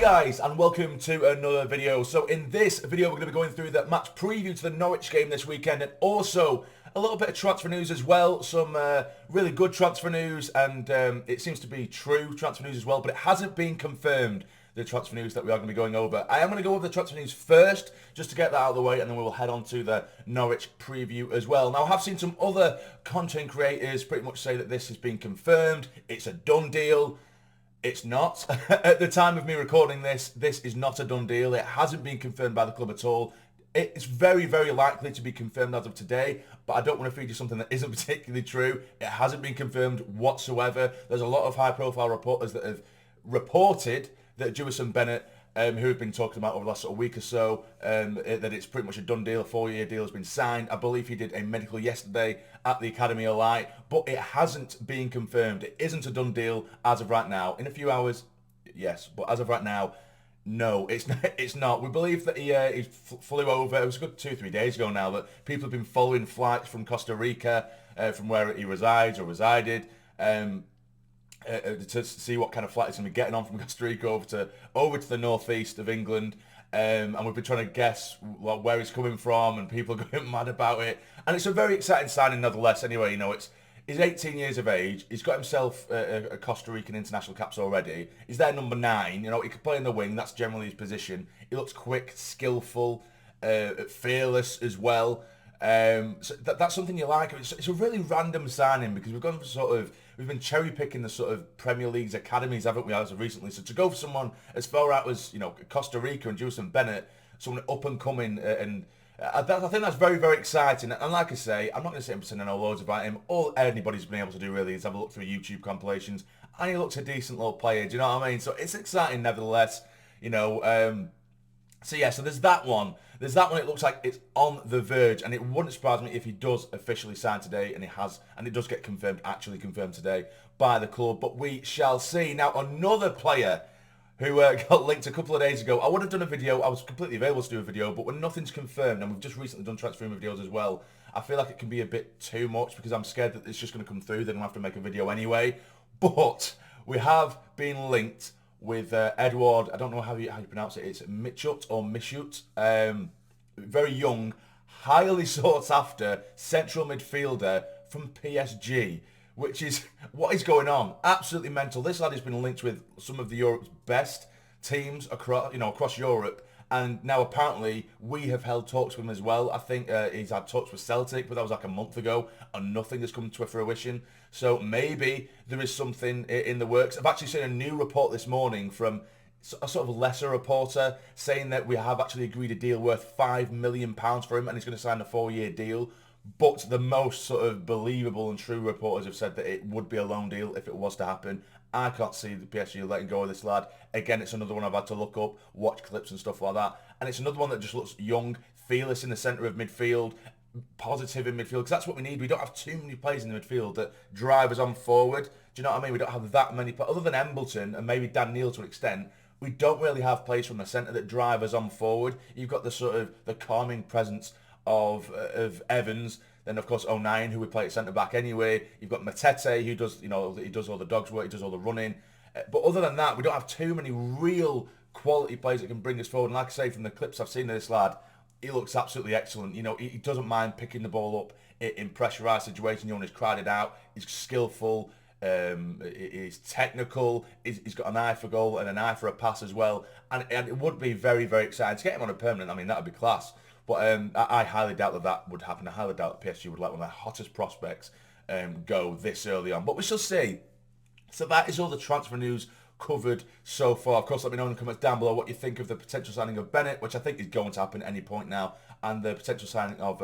guys, and welcome to another video. So in this video we're going to be going through the match preview to the Norwich game this weekend, and also a little bit of transfer news as well. Some really good transfer news, and it seems to be true transfer news as well, but it hasn't been confirmed, the transfer news that we are going to be going over. I am going to go over the transfer news first, just to get that out of the way, and then we will head on to the Norwich preview as well. Now, I have seen some other content creators pretty much say that this has been confirmed. It's a done deal. It's not. At the time of me recording this, this is not a done deal. It hasn't been confirmed by the club at all. It's very, very likely to be confirmed as of today, but I don't want to feed you something that isn't particularly true. It hasn't been confirmed whatsoever. There's a lot of high-profile reporters that have reported that Jewison Bennett, who have been talking about over the last sort of week or so, that it's pretty much a done deal. A 4-year deal has been signed. I believe he did a medical yesterday at the Academy of Light, but it hasn't been confirmed. It isn't a done deal as of right now. In a few hours, yes, but as of right now, no, it's not. It's not. We believe that he flew over. It was a good 2-3 days ago now that people have been following flights from Costa Rica, from where he resides or resided, to see what kind of flight he's going to be getting on from Costa Rica over to the northeast of England. And we've been trying to guess where he's coming from, and people are going mad about it. And it's a very exciting signing nonetheless. Anyway, you know, he's 18 years of age. He's got himself a Costa Rican international caps already. He's their number 9. You know, he can play in the wing. That's generally his position. He looks quick, skillful, fearless as well. So that's something you like. It's a really random signing because we've been cherry picking the sort of Premier League's academies, haven't we, as of recently? So to go for someone as far out as, you know, Costa Rica and Jewison Bennett, someone up and coming, and I think that's very, very exciting. And like I say, I'm not going to sit and pretend I know loads about him. All anybody's been able to do really is have a look through YouTube compilations, and he looks a decent little player. Do you know what I mean? So it's exciting nevertheless. You know. So yeah, so there's that one. There's that one. It looks like it's on the verge, and it wouldn't surprise me if he does officially sign today, and it does get confirmed, actually confirmed today by the club. But we shall see. Now, another player who got linked a couple of days ago. I would have done a video. I was completely available to do a video, but when nothing's confirmed, and we've just recently done transfer videos as well, I feel like it can be a bit too much because I'm scared that it's just going to come through. Then I'll have to make a video anyway. But we have been linked with Edward, I don't know how you pronounce it, it's Michut or Mishut, very young, highly sought after central midfielder from PSG, which is, what is going on? Absolutely mental. This lad has been linked with some of the Europe's best teams across Europe, and now apparently we have held talks with him as well. I think he's had talks with Celtic, but that was like a month ago, and nothing has come to fruition. So maybe there is something in the works. I've actually seen a new report this morning from a sort of lesser reporter saying that we have actually agreed a deal worth £5 million for him, and he's going to sign a 4-year deal. But the most sort of believable and true reporters have said that it would be a loan deal if it was to happen. I can't see the PSG letting go of this lad. Again, it's another one I've had to look up, watch clips and stuff like that. And it's another one that just looks young, fearless in the centre of midfield, positive in midfield, because that's what we need. We don't have too many players in the midfield that drive us on forward. Do you know what I mean? We don't have that many players, other than Embleton and maybe Dan Neil to an extent. We don't really have players from the centre that drive us on forward. You've got the sort of the calming presence of Evans. Then of course O'Nien, who we play at centre back anyway. You've got Matete, who does, you know, he does all the dog's work, he does all the running. But other than that, we don't have too many real quality players that can bring us forward. And like I say, from the clips I've seen of this lad, he looks absolutely excellent. You know, he doesn't mind picking the ball up in pressurised situations. You know, he's crowded out. He's skillful. He's technical. He's got an eye for goal and an eye for a pass as well. And it would be very, very exciting to get him on a permanent. I mean, that would be class. But I highly doubt that would happen. I highly doubt that PSG would let one of their hottest prospects go this early on. But we shall see. So that is all the transfer news covered so far. Of course, let me know in the comments down below what you think of the potential signing of Bennett, which I think is going to happen at any point now, and the potential signing of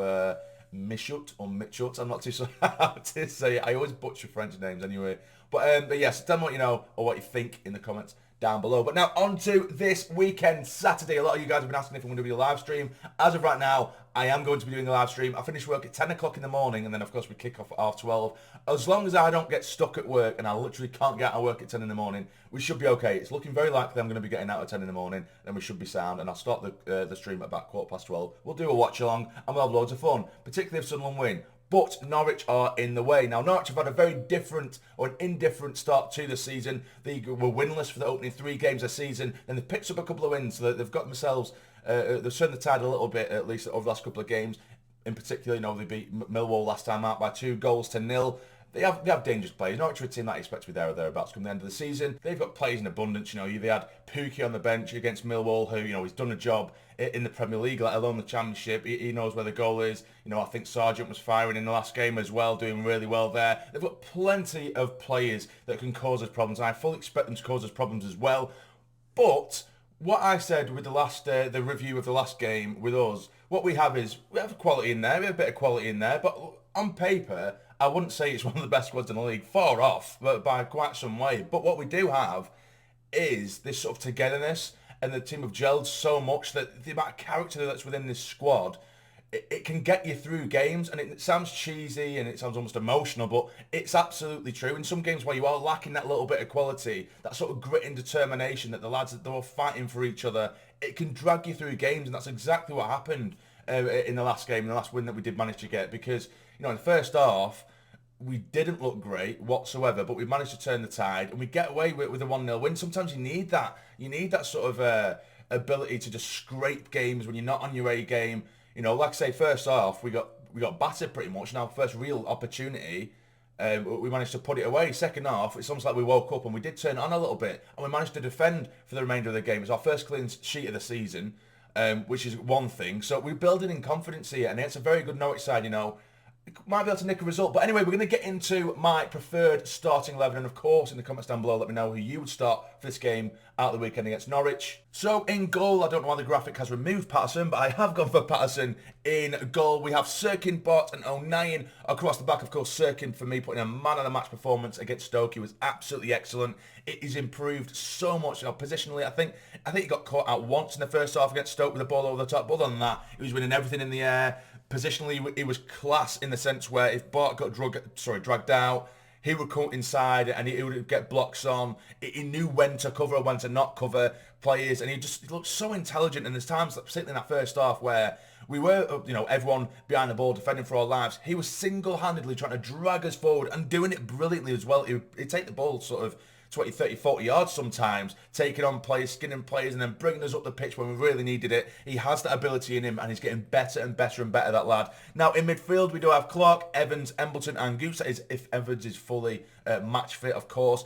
Michut or Michut. I'm not too sure how to say it. I always butcher French names anyway. But yes, tell me what you know or what you think in the comments down below. But now on to this weekend, Saturday. A lot of you guys have been asking if I'm going to do a live stream. As of right now, I am going to be doing a live stream. I finish work at 10 o'clock in the morning, and then of course we kick off at 12:30. As long as I don't get stuck at work and I literally can't get out of work at 10 in the morning, we should be okay. It's looking very likely I'm going to be getting out at 10 in the morning, and we should be sound. And I'll start the stream at about 12:15. We'll do a watch along and we'll have loads of fun, particularly if Sunderland win. but Norwich are in the way. Now, Norwich have had a very different or an indifferent start to the season. They were winless for the opening 3 games of the season, and they've picked up a couple of wins, so they've got themselves, they've turned the tide a little bit, at least over the last couple of games. In particular, they beat Millwall last time out by 2-0. They have dangerous players. Norwich are a team that I expect to be there or thereabouts come the end of the season. They've got players in abundance. They had Pookie on the bench against Millwall, who, he's done a job in the Premier League, let alone the Championship. He knows where the goal is. I think Sargent was firing in the last game as well, doing really well there. They've got plenty of players that can cause us problems. I fully expect them to cause us problems as well. But what I said with the review of the last game with us, what we have is, we have quality in there, we have a bit of quality in there, but on paper, I wouldn't say it's one of the best squads in the league, far off, but by quite some way. But what we do have is this sort of togetherness, and the team have gelled so much that the amount of character that's within this squad, it can get you through games. And it sounds cheesy and it sounds almost emotional, but it's absolutely true. In some games where you are lacking that little bit of quality, that sort of grit and determination that the lads, they're all fighting for each other, it can drag you through games, and that's exactly what happened in the last game, the last win that we did manage to get. Because, in the first half, we didn't look great whatsoever, but we managed to turn the tide and we get away with a 1-0 win. Sometimes you need that. You need that sort of ability to just scrape games when you're not on your A game. Like I say, first half, we got battered pretty much. Now, first real opportunity, we managed to put it away. Second half, it's almost like we woke up and we did turn it on a little bit, and we managed to defend for the remainder of the game. It's our first clean sheet of the season, which is one thing. So we're building in confidence here, and it's a very good Norwich side, Might be able to nick a result. But anyway, we're going to get into my preferred starting 11. And of course, in the comments down below, let me know who you would start for this game out the weekend against Norwich. So in goal, I don't know why the graphic has removed Patterson, but I have gone for Patterson in goal. We have Sirkin, Bott and O'Nien across the back. Of course, Sirkin, for me, putting a man-of-the-match performance against Stoke. He was absolutely excellent. It is improved so much. Positionally, I think he got caught out once in the first half against Stoke with the ball over the top. But other than that, he was winning everything in the air. Positionally, he was class in the sense where if Bart got dragged out, he would come inside and he would get blocks on. He knew when to cover, when to not cover players, and he looked so intelligent. And there's times, particularly in that first half, where we were, everyone behind the ball defending for our lives. He was single-handedly trying to drag us forward and doing it brilliantly as well. He'd take the ball sort of 20, 30, 40 yards sometimes, taking on players, skinning players, and then bringing us up the pitch when we really needed it. He has that ability in him, and he's getting better and better and better, that lad. Now, in midfield, we do have Clark, Evans, Embleton, and Goose. That is, if Evans is fully match fit, of course.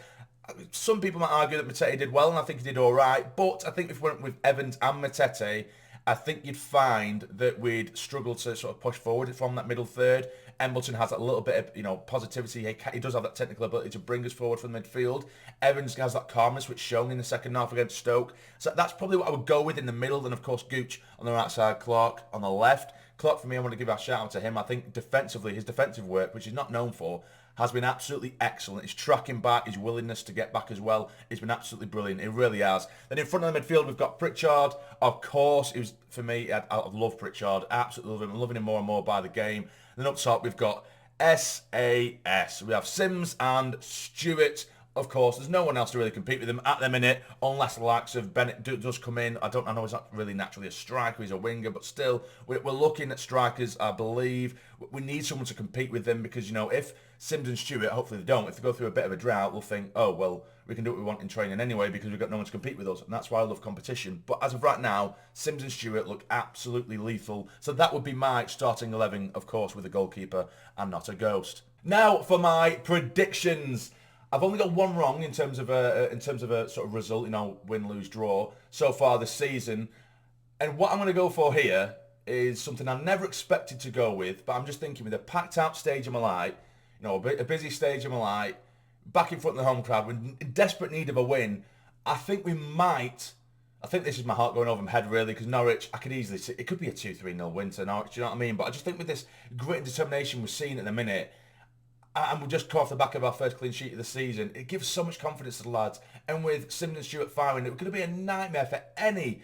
Some people might argue that Matete did well, and I think he did all right. But I think if we went with Evans and Matete, I think you'd find that we'd struggle to sort of push forward from that middle third. Embleton has that little bit of, positivity. He does have that technical ability to bring us forward from the midfield. Evans has that calmness, which shown in the second half against Stoke. So that's probably what I would go with in the middle. And of course, Gooch on the right side, Clark on the left. Clark, for me, I want to give a shout out to him. I think defensively, his defensive work, which he's not known for, has been absolutely excellent. His tracking back, his willingness to get back as well, has been absolutely brilliant. It really has. Then in front of the midfield, we've got Pritchard. Of course, it was, for me, I love Pritchard. Absolutely love him. I'm loving him more and more by the game. Then up top, we've got SAS. We have Sims and Stewart. Of course, there's no one else to really compete with him at the minute, unless the likes of Bennett does come in. I know he's not really naturally a striker, he's a winger, but still, we're looking at strikers, I believe. We need someone to compete with them because, if Sims and Stewart, hopefully they don't, if they go through a bit of a drought, we'll think, oh, well, we can do what we want in training anyway because we've got no one to compete with us, and that's why I love competition. But as of right now, Sims and Stewart look absolutely lethal, so that would be my starting 11, of course, with a goalkeeper and not a ghost. Now for my predictions. I've only got one wrong in terms of a sort of result, win, lose, draw so far this season. And what I'm going to go for here is something I never expected to go with, but I'm just thinking with a packed out Stadium of Light, a busy Stadium of Light, back in front of the home crowd, we're in desperate need of a win. I think this is my heart going over my head really, because Norwich, I could easily see, it could be a 2-3-0 win to Norwich, do you know what I mean? But I just think with this grit and determination we're seeing at the minute, and we'll just come off the back of our first clean sheet of the season, it gives so much confidence to the lads. And with Sims and Stewart firing, it's going to be a nightmare for any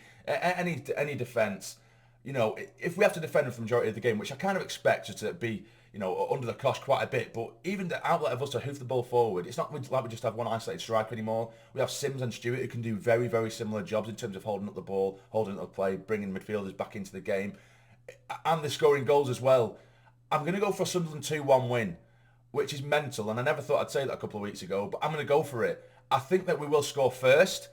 defence. If we have to defend them for the majority of the game, which I kind of expect to be, under the cosh quite a bit, but even the outlet of us to hoof the ball forward, it's not like we just have one isolated striker anymore. We have Sims and Stewart who can do very, very similar jobs in terms of holding up the ball, holding up the play, bringing midfielders back into the game, and they're scoring goals as well. I'm going to go for a Sunderland 2-1 win, which is mental, and I never thought I'd say that a couple of weeks ago, but I'm going to go for it. I think that we will score first,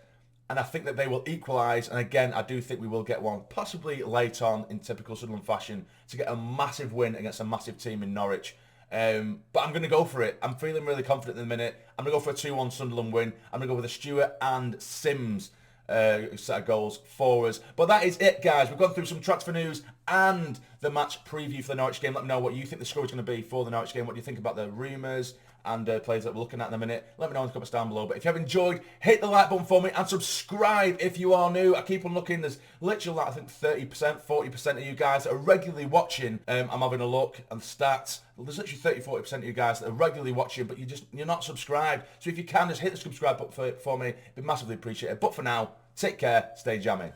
and I think that they will equalise, and again, I do think we will get one, possibly late on in typical Sunderland fashion, to get a massive win against a massive team in Norwich. But I'm going to go for it. I'm feeling really confident in the minute. I'm going to go for a 2-1 Sunderland win. I'm going to go with a Stewart and Sims set of goals for us. But that is it, guys. We've gone through some transfer news and the match preview for the Norwich game. Let me know what you think the score is going to be for the Norwich game. What do you think about the rumours and players that we're looking at in a minute? Let me know in the comments down below. But if you have enjoyed, hit the like button for me and subscribe if you are new. I keep on looking. There's literally, I think, 30%, 40% of you guys that are regularly watching. I'm having a look and stats. Well, there's literally 30-40% of you guys that are regularly watching, but you're not subscribed. So if you can, just hit the subscribe button for me. It'd be massively appreciated. But for now, take care, stay jamming.